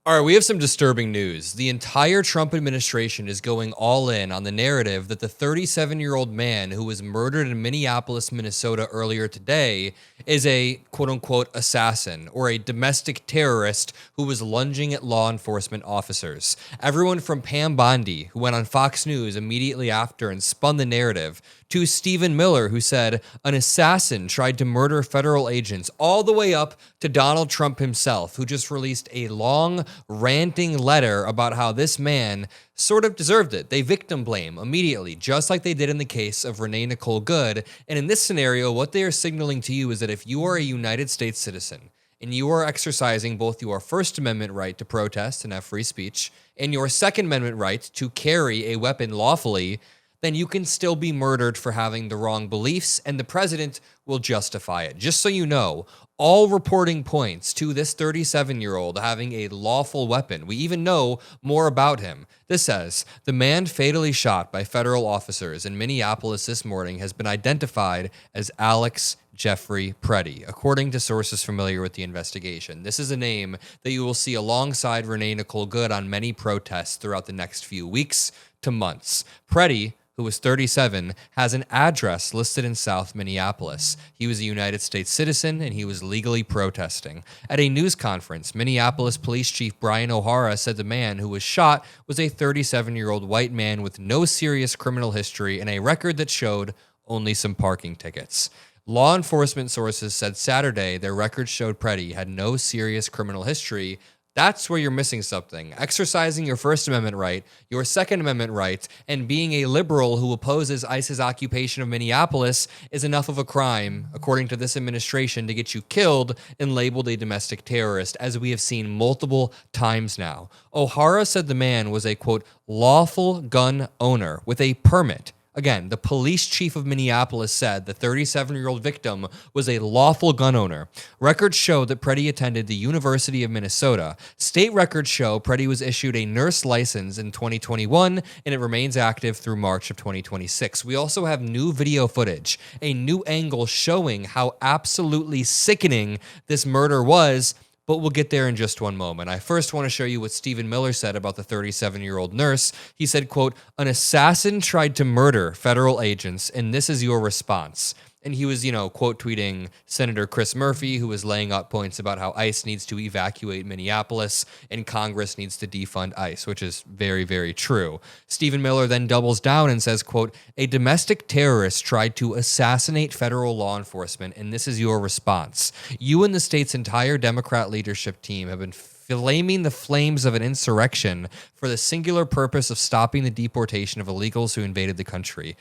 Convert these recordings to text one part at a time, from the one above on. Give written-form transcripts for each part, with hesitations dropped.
All right, we have some disturbing news. The entire Trump administration is going all in on the narrative that the 37-year-old man who was murdered in Minneapolis, Minnesota earlier today is a quote-unquote assassin or a domestic terrorist who was lunging at law enforcement officers. Everyone from Pam Bondi, who went on Fox News immediately after and spun the narrative, to Stephen Miller, who said an assassin tried to murder federal agents, all the way up to Donald Trump himself, who just released a long, ranting letter about how this man sort of deserved it. They victim blame immediately, just like they did in the case of Renee Nicole Good. And in this scenario, what they are signaling to you is that if you are a United States citizen and you are exercising both your First Amendment right to protest and have free speech and your Second Amendment right to carry a weapon lawfully, then you can still be murdered for having the wrong beliefs, and the president will justify it. Just so you know, all reporting points to this 37-year-old having a lawful weapon. We even know more about him. This says, the man fatally shot by federal officers in Minneapolis this morning has been identified as Alex Jeffrey Pretti, according to sources familiar with the investigation. This is a name that you will see alongside Renee Nicole Good on many protests throughout the next few weeks to months. Pretti, who was 37, has an address listed in South Minneapolis. He was a United States citizen, and he was legally protesting. At a news conference, Minneapolis Police Chief Brian O'Hara said the man who was shot was a 37-year-old white man with no serious criminal history and a record that showed only some parking tickets. Law enforcement sources said Saturday their records showed Pretti had no serious criminal history. That's where you're missing something. Exercising your First Amendment right, your Second Amendment right, and being a liberal who opposes ICE's occupation of Minneapolis is enough of a crime, according to this administration, to get you killed and labeled a domestic terrorist, as we have seen multiple times now. O'Hara said the man was a, quote, lawful gun owner with a permit. Again, the police chief of Minneapolis said the 37-year-old victim was a lawful gun owner. Records show that Pretti attended the University of Minnesota. State records show Pretti was issued a nurse license in 2021, and it remains active through March of 2026. We also have new video footage, a new angle showing how absolutely sickening this murder was, but we'll get there in just one moment. I first want to show you what Stephen Miller said about the 37-year-old nurse. He said, quote, an assassin tried to murder federal agents, and this is your response. And he was, quote tweeting Senator Chris Murphy, who was laying out points about how ICE needs to evacuate Minneapolis and Congress needs to defund ICE, which is very, very true. Stephen Miller then doubles down and says, quote, a domestic terrorist tried to assassinate federal law enforcement, and this is your response. You and the state's entire Democrat leadership team have been flaming the flames of an insurrection for the singular purpose of stopping the deportation of illegals who invaded the country.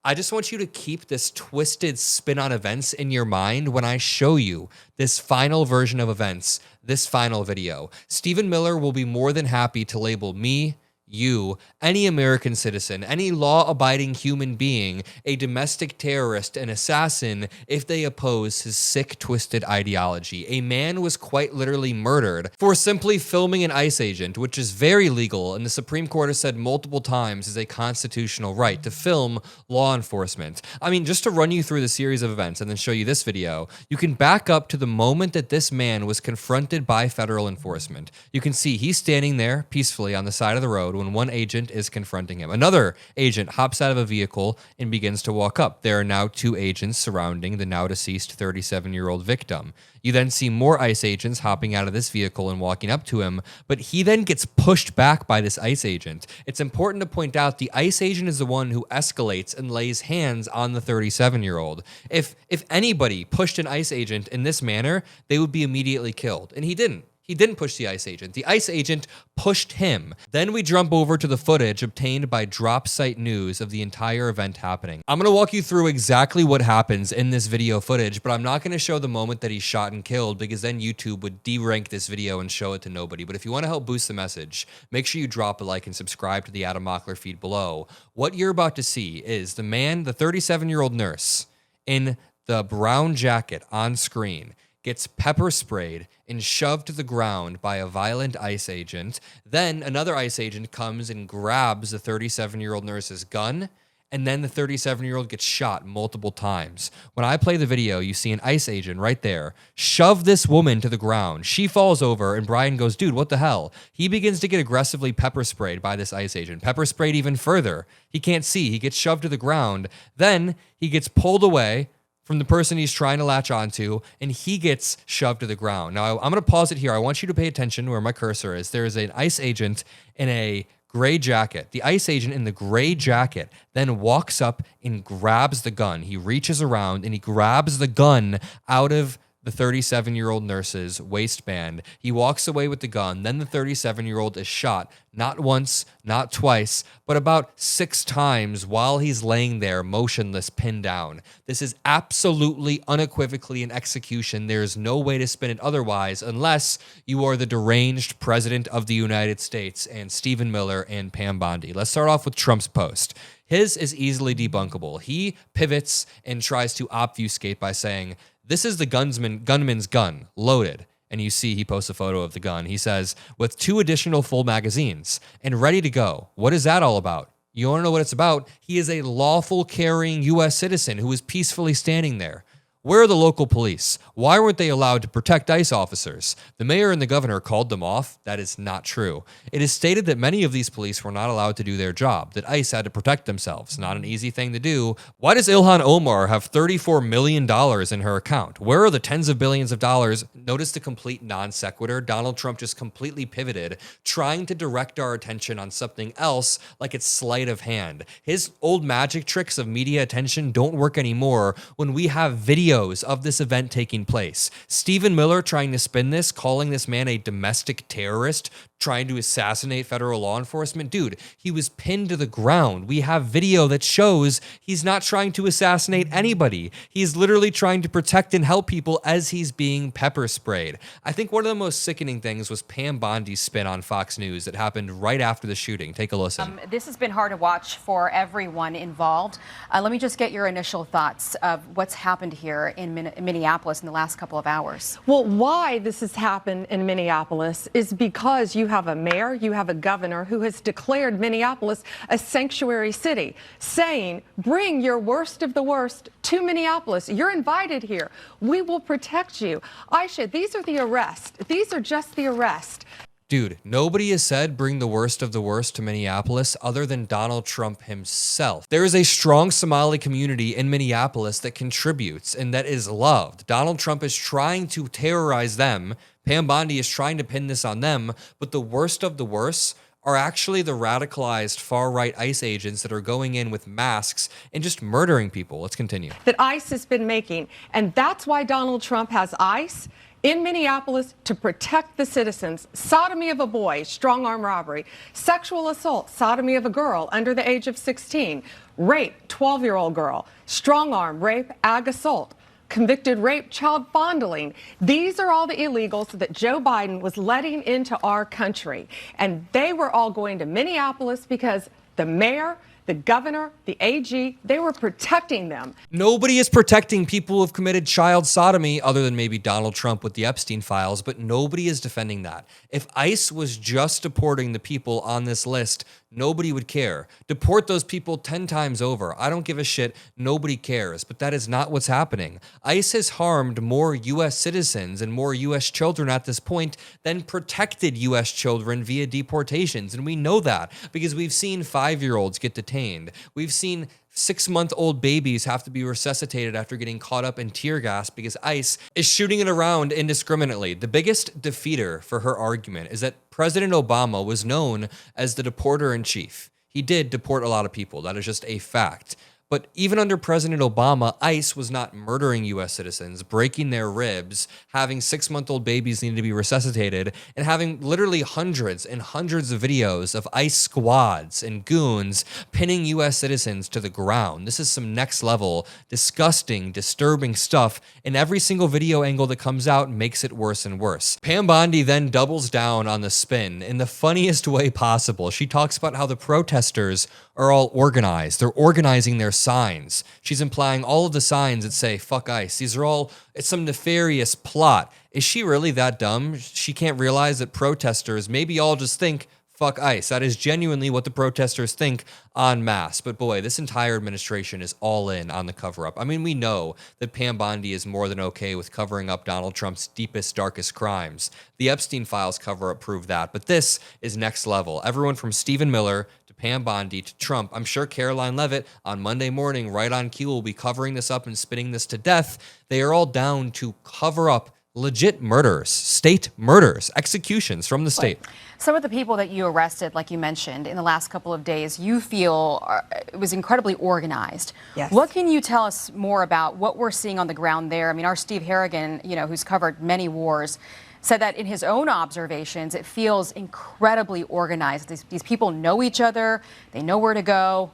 I just want you to keep this twisted spin on events in your mind when I show you this final version of events, this final video. Stephen Miller will be more than happy to label me, you, any American citizen, any law-abiding human being, a domestic terrorist, an assassin, if they oppose his sick, twisted ideology. A man was quite literally murdered for simply filming an ICE agent, which is very legal, and the Supreme Court has said multiple times is a constitutional right to film law enforcement. I mean, just to run you through the series of events and then show you this video, you can back up to the moment that this man was confronted by federal enforcement. You can see he's standing there peacefully on the side of the road when one agent is confronting him. Another agent hops out of a vehicle and begins to walk up. There are now two agents surrounding the now deceased 37-year-old victim. You then see more ICE agents hopping out of this vehicle and walking up to him, but he then gets pushed back by this ICE agent. It's important to point out the ICE agent is the one who escalates and lays hands on the 37-year-old. If anybody pushed an ICE agent in this manner, they would be immediately killed, and he didn't. He didn't push the ICE agent. The ICE agent pushed him. Then we jump over to the footage obtained by Drop Site News of the entire event happening. I'm going to walk you through exactly what happens in this video footage, but I'm not going to show the moment that he's shot and killed because then YouTube would derank this video and show it to nobody. But if you want to help boost the message, make sure you drop a like and subscribe to the Adam Mockler feed below. What you're about to see is the man, the 37-year-old nurse, in the brown jacket on screen, gets pepper sprayed and shoved to the ground by a violent ICE agent. Then another ICE agent comes and grabs the 37-year-old nurse's gun and then the 37-year-old gets shot multiple times. When I play the video, you see an ICE agent right there shove this woman to the ground. She falls over, and Brian goes, dude, what the hell? He begins to get aggressively pepper sprayed by this ICE agent. Pepper sprayed even further. He can't see. He gets shoved to the ground. Then he gets pulled away from the person he's trying to latch onto, and he gets shoved to the ground. Now, I'm going to pause it here. I want you to pay attention where my cursor is. There is an ICE agent in a gray jacket. The ICE agent in the gray jacket then walks up and grabs the gun. He reaches around and he grabs the gun out of the 37-year-old nurse's waistband. He walks away with the gun. Then the 37-year-old is shot, not once, not twice, but about 6 times while he's laying there motionless, pinned down. This is absolutely, unequivocally an execution. There's no way to spin it otherwise unless you are the deranged president of the United States and Stephen Miller and Pam Bondi. Let's start off with Trump's post. His is easily debunkable. He pivots and tries to obfuscate by saying, this is the gunman's gun, loaded. And you see he posts a photo of the gun. He says, with 2 additional full magazines and ready to go. What is that all about? You want to know what it's about? He is a lawful carrying U.S. citizen who is peacefully standing there. Where are the local police? Why weren't they allowed to protect ICE officers? The mayor and the governor called them off. That is not true. It is stated that many of these police were not allowed to do their job, that ICE had to protect themselves. Not an easy thing to do. Why does Ilhan Omar have $34 million in her account? Where are the tens of billions of dollars? Notice the complete non sequitur. Donald Trump just completely pivoted, trying to direct our attention on something else like it's sleight of hand. His old magic tricks of media attention don't work anymore when we have videos of this event taking place. Stephen Miller trying to spin this, calling this man a domestic terrorist, trying to assassinate federal law enforcement. Dude, he was pinned to the ground. We have video that shows he's not trying to assassinate anybody. He's literally trying to protect and help people as he's being pepper sprayed. I think one of the most sickening things was Pam Bondi's spin on Fox News that happened right after the shooting. Take a listen. This has been hard to watch for everyone involved. Let me just get your initial thoughts of what's happened here in Minneapolis in the last couple of hours. Well, why this has happened in Minneapolis is because you have a mayor, you have a governor who has declared Minneapolis a sanctuary city, saying, bring your worst of the worst to Minneapolis. You're invited here. We will protect you. Aisha, these are the arrests. These are just the arrests. Dude, nobody has said bring the worst of the worst to Minneapolis other than Donald Trump himself. There is a strong Somali community in Minneapolis that contributes and that is loved. Donald Trump is trying to terrorize them. Pam Bondi is trying to pin this on them, but the worst of the worst are actually the radicalized far-right ICE agents that are going in with masks and just murdering people. Let's continue. That ICE has been making, and that's why Donald Trump has ICE in Minneapolis to protect the citizens. Sodomy of a boy, strong-arm robbery. Sexual assault, sodomy of a girl under the age of 16. Rape, 12-year-old girl. Strong-arm rape, ag assault. Convicted rape, child fondling. These are all the illegals that Joe Biden was letting into our country. And they were all going to Minneapolis because the mayor, the governor, the AG, they were protecting them. Nobody is protecting people who have committed child sodomy other than maybe Donald Trump with the Epstein files, but nobody is defending that. If ICE was just deporting the people on this list, nobody would care. Deport those people 10 times over. I don't give a shit. Nobody cares. But that is not what's happening. ICE has harmed more U.S. citizens and more U.S. children at this point than protected U.S. children via deportations. And we know that because we've seen 5-year-olds get detained. We've seen 6-month-old babies have to be resuscitated after getting caught up in tear gas because ICE is shooting it around indiscriminately. The biggest defeater for her argument is that President Obama was known as the deporter-in-chief. He did deport a lot of people. That is just a fact. But even under President Obama, ICE was not murdering U.S. citizens, breaking their ribs, having 6-month-old babies need to be resuscitated, and having literally hundreds and hundreds of videos of ICE squads and goons pinning U.S. citizens to the ground. This is some next-level, disgusting, disturbing stuff, and every single video angle that comes out makes it worse and worse. Pam Bondi then doubles down on the spin in the funniest way possible. She talks about how the protesters are all organized. They're organizing their signs. She's implying all of the signs that say, fuck ICE. These are all, it's some nefarious plot. Is she really that dumb? She can't realize that protesters maybe all just think, fuck ICE. That is genuinely what the protesters think en masse. But boy, this entire administration is all in on the cover-up. I mean, we know that Pam Bondi is more than okay with covering up Donald Trump's deepest, darkest crimes. The Epstein files cover-up proved that. But this is next level. Everyone from Stephen Miller to Pam Bondi to Trump. I'm sure Caroline Leavitt on Monday morning, right on cue, will be covering this up and spitting this to death. They are all down to cover up legit murders, state murders, executions from the state. Some of the people that you arrested, like you mentioned, in the last couple of days, you feel it was incredibly organized. Yes. What can you tell us more about what we're seeing on the ground there? I mean, our Steve Harrigan, who's covered many wars, said that in his own observations, it feels incredibly organized. These people know each other. They know where to go.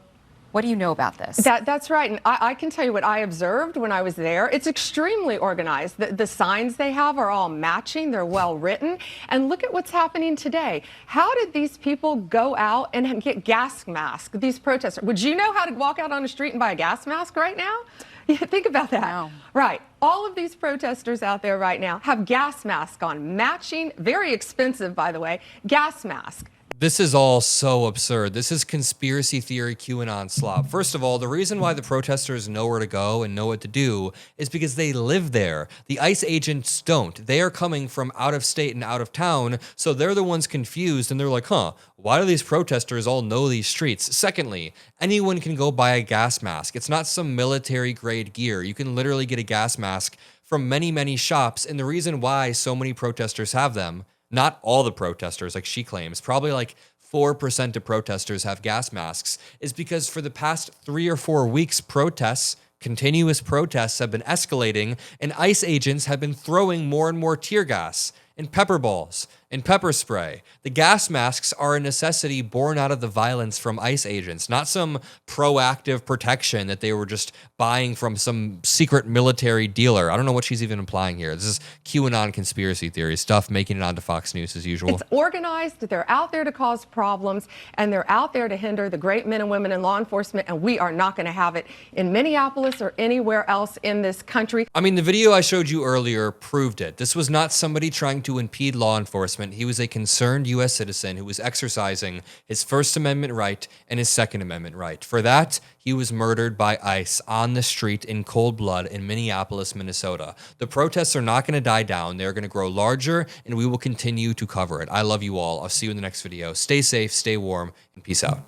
What do you know about this? That's right. And I can tell you what I observed when I was there. It's extremely organized. The signs they have are all matching. They're well written. And look at what's happening today. How did these people go out and get gas masks, these protesters? Would you know how to walk out on the street and buy a gas mask right now? Yeah, think about that. No. Right. All of these protesters out there right now have gas masks on, matching, very expensive, by the way, gas mask. This is all so absurd. This is conspiracy theory QAnon slop. First of all, the reason why the protesters know where to go and know what to do is because they live there. The ICE agents don't. They are coming from out of state and out of town, so they're the ones confused, and they're like, why do these protesters all know these streets? Secondly, anyone can go buy a gas mask. It's not some military-grade gear. You can literally get a gas mask from many, many shops, and the reason why so many protesters have them, not all the protesters, like she claims, probably like 4% of protesters have gas masks, is because for the past 3 or 4 weeks, continuous protests have been escalating, and ICE agents have been throwing more and more tear gas and pepper balls and pepper spray. The gas masks are a necessity born out of the violence from ICE agents, not some proactive protection that they were just buying from some secret military dealer. I don't know what she's even implying here. This is QAnon conspiracy theory stuff making it onto Fox News as usual. It's organized. They're out there to cause problems, and they're out there to hinder the great men and women in law enforcement, and we are not going to have it in Minneapolis or anywhere else in this country. I mean, the video I showed you earlier proved it. This was not somebody trying to impede law enforcement. He was a concerned U.S. citizen who was exercising his First Amendment right and his Second Amendment right. For that, he was murdered by ICE on the street in cold blood in Minneapolis, Minnesota. The protests are not going to die down. They're going to grow larger, and we will continue to cover it. I love you all. I'll see you in the next video. Stay safe, stay warm, and peace out.